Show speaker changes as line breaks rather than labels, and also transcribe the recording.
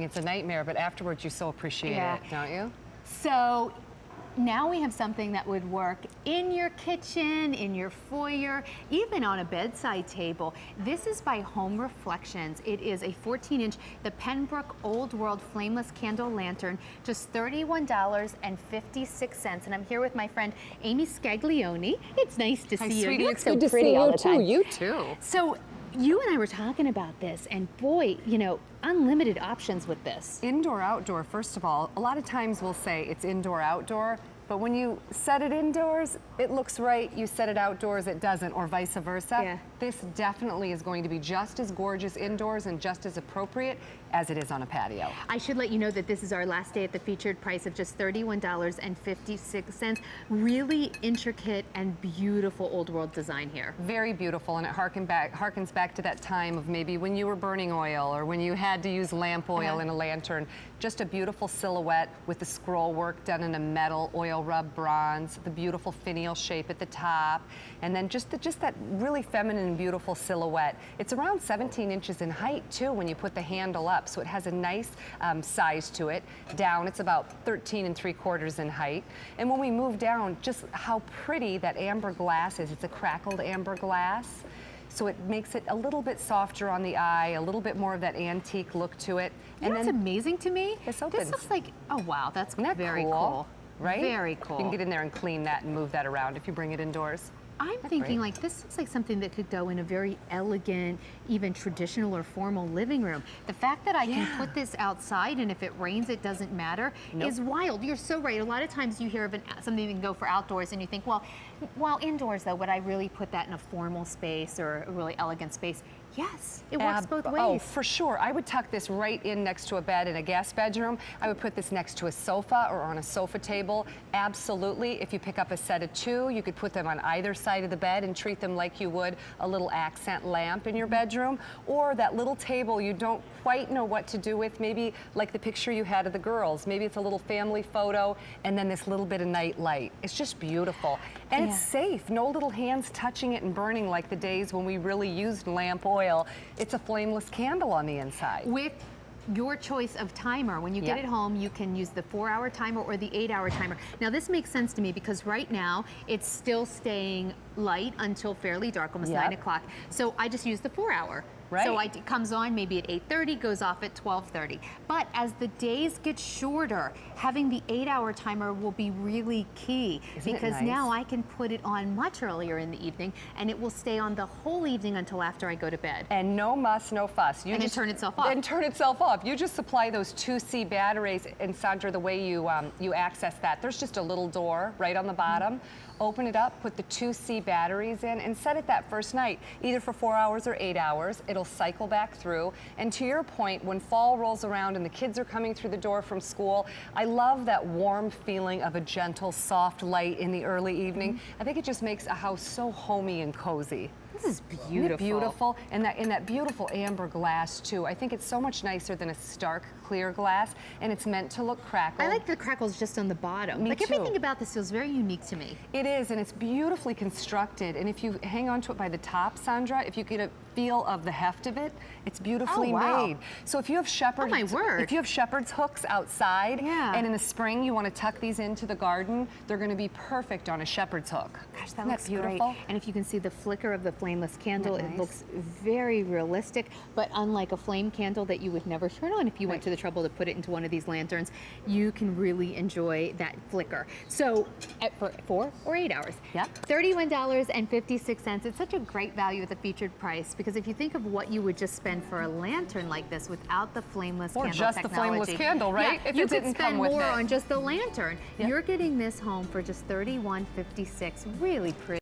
It's a nightmare, but afterwards you so appreciate it, don't you?
So now we have something that would work in your kitchen, in your foyer, even on a bedside table. This is by Home Reflections. It is a 14-inch, the Pembroke Old World Flameless Candle Lantern, just $31.56. And I'm here with my friend Amy Scaglione. It's nice to see you.
Sweetie,
You look
it's
so
good to
pretty
see
all
you
the time.
too. You too.
So you and I were talking about this, and boy, you know, unlimited options with this.
Indoor, outdoor, first of all, a lot of times we'll say it's indoor, outdoor, but when you set it indoors, it looks right. You set it outdoors, it doesn't, or vice versa.
Yeah.
This definitely is going to be just as gorgeous indoors and just as appropriate as it is on a patio.
I should let you know that this is our last day at the featured price of just $31.56. Really intricate and beautiful old world design here.
Very beautiful, and it harkens back to that time of maybe when you were burning oil or when you had to use lamp oil in a lantern. Just a beautiful silhouette with the scroll work done in a metal oil rub bronze, the beautiful finial shape at the top, and then just that really feminine and beautiful silhouette. It's around 17 inches in height too when you put the handle up, so it has a nice size to it. Down, it's about 13 3/4 in height. And when we move down, just how pretty that amber glass is. It's a crackled amber glass, so it makes it a little bit softer on the eye, a little bit more of that antique look to it.
And that's amazing to me.
This opens.
This looks like, oh wow, that's
Isn't that
very
cool? Right?
Very cool.
You can get in there and clean that and move that around if you bring it indoors.
I'm thinking like this looks like something that could go in a very elegant, even traditional or formal living room. The fact that I can put this outside and if it rains it doesn't matter is wild. You're so right. A lot of times you hear of something that can go for outdoors and you think, well, indoors though, would I really put that in a formal space or a really elegant space? Yes, it works both ways.
Oh, for sure. I would tuck this right in next to a bed in a guest bedroom. I would put this next to a sofa or on a sofa table. Absolutely. If you pick up a set of two, you could put them on either side of the bed and treat them like you would a little accent lamp in your bedroom, or that little table you don't quite know what to do with, maybe like the picture you had of the girls. Maybe it's a little family photo and then this little bit of night light. It's just beautiful. And it's safe. No little hands touching it and burning like the days when we really used lamp oil. It's a flameless candle on the inside.
With your choice of timer. When you get it home, you can use the 4-hour timer or the 8-hour timer. Now this makes sense to me because right now it's still staying light until fairly dark, almost 9 o'clock. So I just use the 4-hour.
Right.
So it comes on maybe at 8:30, goes off at 12:30. But as the days get shorter, having the 8-hour timer will be really key.
Isn't it
because
nice?
now I can put it on much earlier in the evening and it will stay on the whole evening until after I go to bed.
And no muss, no fuss. You
and
just
then turn itself off.
And turn itself off. You just supply those 2C batteries, and Sandra, the way you access that, there's just a little door right on the bottom. Open it up, put the 2C batteries in, and set it that first night, either for 4 hours or 8 hours. It'll cycle back through. And to your point, when fall rolls around and the kids are coming through the door from school, I love that warm feeling of a gentle, soft light in the early evening. I think it just makes a house so homey and cozy.
This is beautiful.
Isn't it beautiful? And that beautiful amber glass too. I think it's so much nicer than a stark clear glass, and it's meant to look crackled.
I like the crackles just on the bottom.
Me
like
too.
everything about this feels very unique to me.
It is, and it's beautifully constructed. And if you hang on to it by the top, Sandra, if you get a feel of the heft of it, it's beautifully made. So if you have shepherd's, if you have shepherd's hooks outside, and in the spring you want to tuck these into the garden, they're going to be perfect on a shepherd's hook.
Gosh, that looks beautiful. And if you can see the flicker of the flameless candle, it looks very realistic. But unlike a flame candle that you would never turn on if you went to the trouble to put it into one of these lanterns, you can really enjoy that flicker. So for 4 or 8 hours. $31.56. It's such a great value at the featured price because if you think of what you would just spend for a lantern like this without the flameless candle
just
technology,
the flameless candle, right?
If you could spend more on just the lantern. You're getting this home for just $31.56. Really pretty.